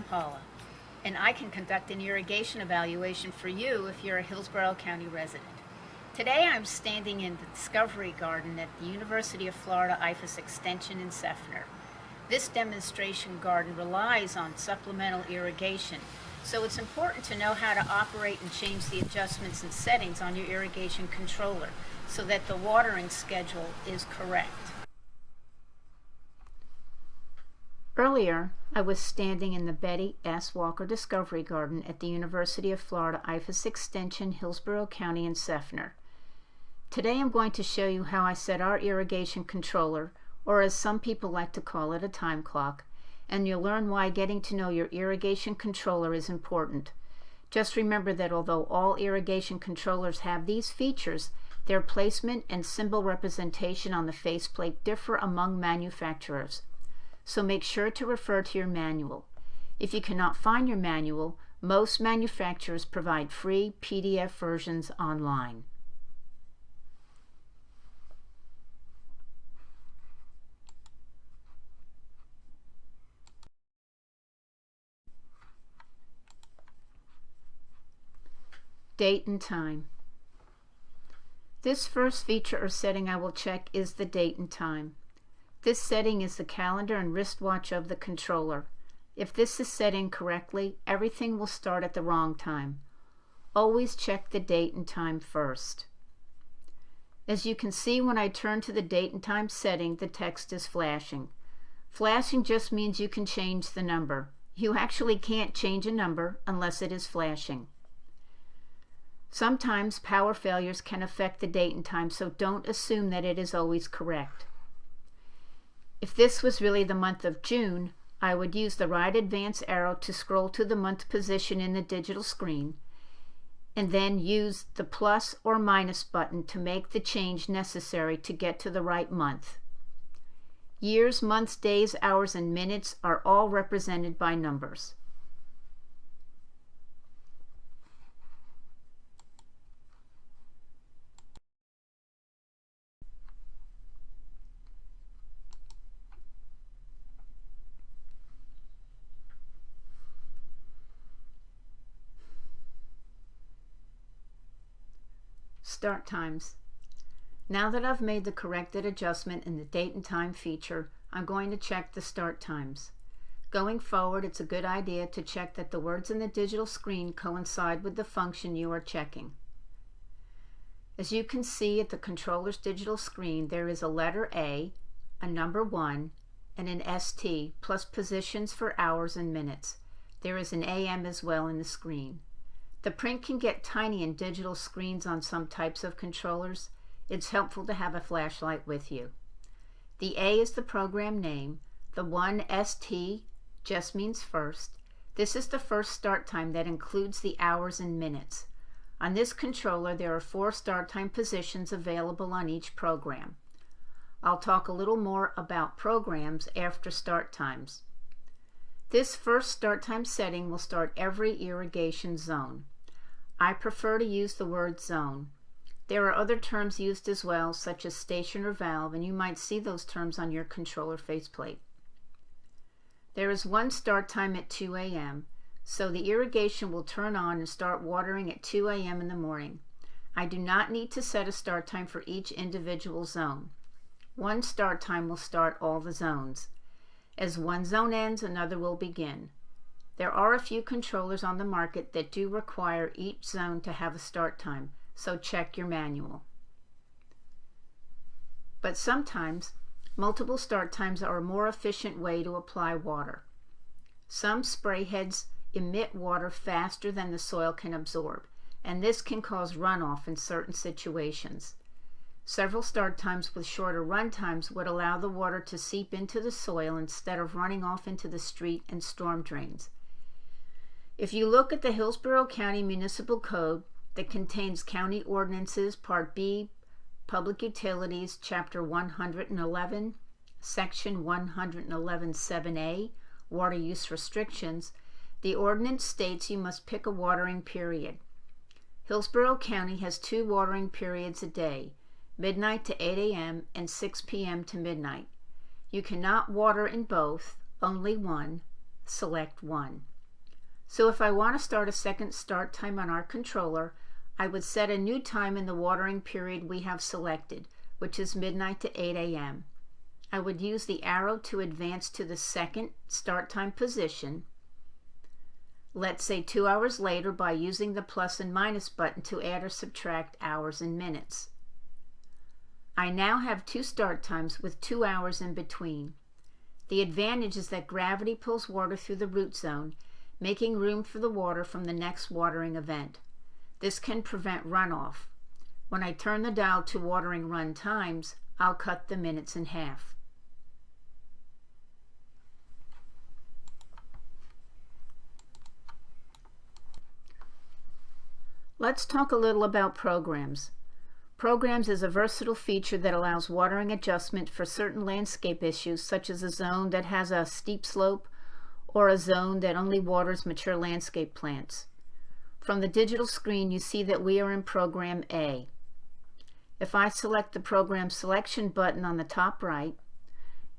Paula, and I can conduct an irrigation evaluation for you if you're a Hillsborough County resident. Today I'm standing in the Discovery Garden at the University of Florida IFAS Extension in Seffner. This demonstration garden relies on supplemental irrigation, so it's important to know how to operate and change the adjustments and settings on your irrigation controller so that the watering schedule is correct. Earlier, I was standing in the Betty S. Walker Discovery Garden at the University of Florida IFAS Extension, Hillsborough County in Seffner. Today I'm going to show you how I set our irrigation controller, or as some people like to call it, a time clock, and you'll learn why getting to know your irrigation controller is important. Just remember that although all irrigation controllers have these features, their placement and symbol representation on the faceplate differ among manufacturers. So make sure to refer to your manual. If you cannot find your manual, most manufacturers provide free PDF versions online. Date and time. This first feature or setting I will check is the date and time. This setting is the calendar and wristwatch of the controller. If this is set incorrectly, everything will start at the wrong time. Always check the date and time first. As you can see, when I turn to the date and time setting, the text is flashing. Flashing just means you can change the number. You actually can't change a number unless it is flashing. Sometimes power failures can affect the date and time, so don't assume that it is always correct. If this was really the month of June, I would use the right advance arrow to scroll to the month position in the digital screen, and then use the plus or minus button to make the change necessary to get to the right month. Years, months, days, hours, and minutes are all represented by numbers. Start times. Now that I've made the corrected adjustment in the date and time feature, I'm going to check the start times. Going forward, it's a good idea to check that the words in the digital screen coincide with the function you are checking. As you can see at the controller's digital screen, there is a letter A, a number 1, and an ST, plus positions for hours and minutes. There is an AM as well in the screen. The print can get tiny in digital screens on some types of controllers. It's helpful to have a flashlight with you. The A is the program name. The 1 ST just means first. This is the first start time that includes the hours and minutes. On this controller, there are 4 start time positions available on each program. I'll talk a little more about programs after start times. This first start time setting will start every irrigation zone. I prefer to use the word zone. There are other terms used as well, such as station or valve, and you might see those terms on your controller faceplate. There is one start time at 2 a.m., so the irrigation will turn on and start watering at 2 a.m. in the morning. I do not need to set a start time for each individual zone. One start time will start all the zones. As one zone ends, another will begin. There are a few controllers on the market that do require each zone to have a start time, so check your manual. But sometimes, multiple start times are a more efficient way to apply water. Some spray heads emit water faster than the soil can absorb, and this can cause runoff in certain situations. Several start times with shorter run times would allow the water to seep into the soil instead of running off into the street and storm drains. If you look at the Hillsborough County Municipal Code that contains County Ordinances Part B, Public Utilities, Chapter 111, Section 111(7)A, Water Use Restrictions, the ordinance states you must pick a watering period. Hillsborough County has 2 watering periods a day, midnight to 8 a.m. and 6 p.m. to midnight. You cannot water in both, only one. Select one. So if I want to start a second start time on our controller, I would set a new time in the watering period we have selected, which is midnight to 8 a.m. I would use the arrow to advance to the second start time position, let's say 2 hours later, by using the plus and minus button to add or subtract hours and minutes. I now have 2 start times with 2 hours in between. The advantage is that gravity pulls water through the root zone, making room for the water from the next watering event. This can prevent runoff. When I turn the dial to watering run times, I'll cut the minutes in half. Let's talk a little about programs. Programs is a versatile feature that allows watering adjustment for certain landscape issues, such as a zone that has a steep slope or a zone that only waters mature landscape plants. From the digital screen, you see that we are in Program A. If I select the Program Selection button on the top right,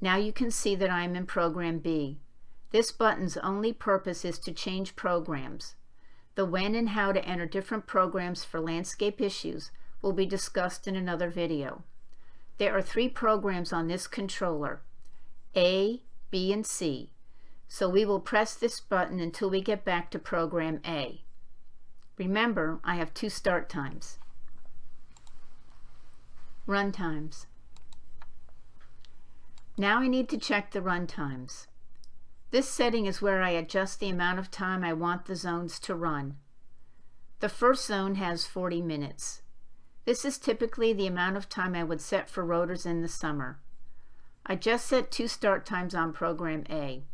now you can see that I am in Program B. This button's only purpose is to change programs. The when and how to enter different programs for landscape issues will be discussed in another video. There are 3 programs on this controller, A, B, and C, so we will press this button until we get back to Program A. Remember, I have 2 start times. Run times. Now I need to check the run times. This setting is where I adjust the amount of time I want the zones to run. The first zone has 40 minutes. This is typically the amount of time I would set for rotors in the summer. I just set 2 start times on Program A.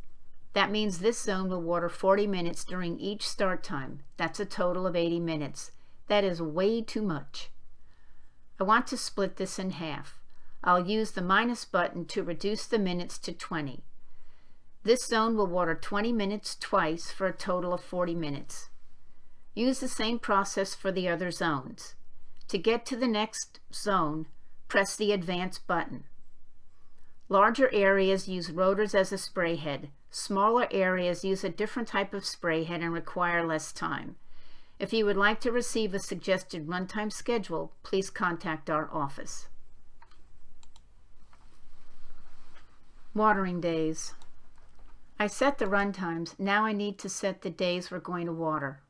That means this zone will water 40 minutes during each start time. That's a total of 80 minutes. That is way too much. I want to split this in half. I'll use the minus button to reduce the minutes to 20. This zone will water 20 minutes twice for a total of 40 minutes. Use the same process for the other zones. To get to the next zone, press the Advance button. Larger areas use rotors as a spray head. Smaller areas use a different type of spray head and require less time. If you would like to receive a suggested runtime schedule, please contact our office. Watering days. I set the run times. Now I need to set the days we're going to water.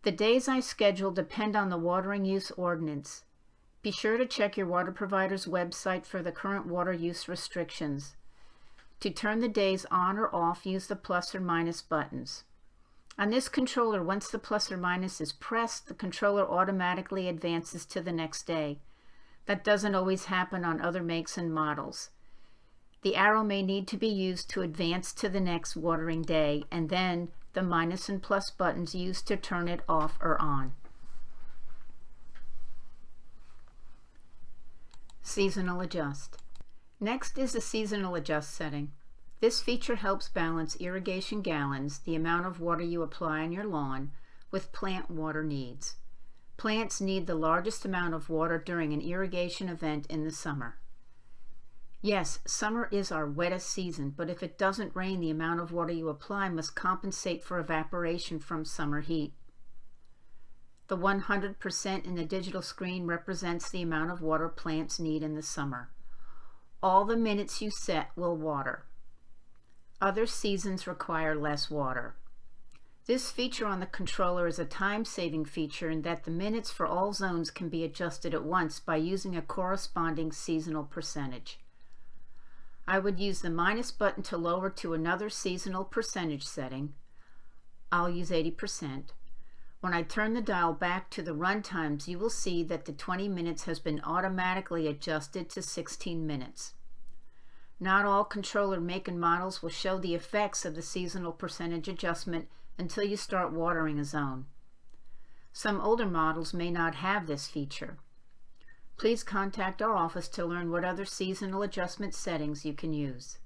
The days I schedule depend on the watering use ordinance. Be sure to check your water provider's website for the current water use restrictions. To turn the days on or off, use the plus or minus buttons. On this controller, once the plus or minus is pressed, the controller automatically advances to the next day. That doesn't always happen on other makes and models. The arrow may need to be used to advance to the next watering day, and then the minus and plus buttons used to turn it off or on. Seasonal Adjust. Next is the Seasonal Adjust setting. This feature helps balance irrigation gallons, the amount of water you apply on your lawn, with plant water needs. Plants need the largest amount of water during an irrigation event in the summer. Yes, summer is our wettest season, but if it doesn't rain, the amount of water you apply must compensate for evaporation from summer heat. The 100% in the digital screen represents the amount of water plants need in the summer. All the minutes you set will water. Other seasons require less water. This feature on the controller is a time-saving feature in that the minutes for all zones can be adjusted at once by using a corresponding seasonal percentage. I would use the minus button to lower to another seasonal percentage setting. I'll use 80%. When I turn the dial back to the run times, you will see that the 20 minutes has been automatically adjusted to 16 minutes. Not all controller make and models will show the effects of the seasonal percentage adjustment until you start watering a zone. Some older models may not have this feature. Please contact our office to learn what other seasonal adjustment settings you can use.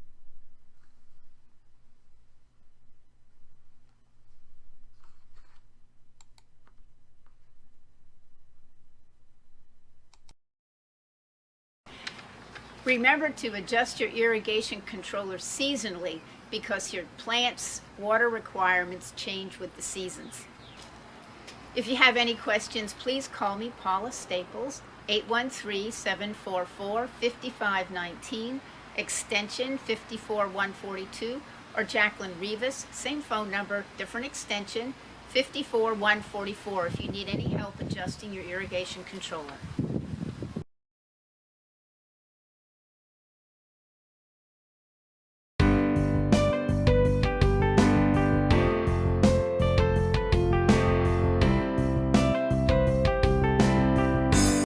Remember to adjust your irrigation controller seasonally because your plant's water requirements change with the seasons. If you have any questions, please call me, Paula Staples, 813-744-5519, extension 54142, or Jacqueline Rivas, same phone number, different extension, 54144, if you need any help adjusting your irrigation controller.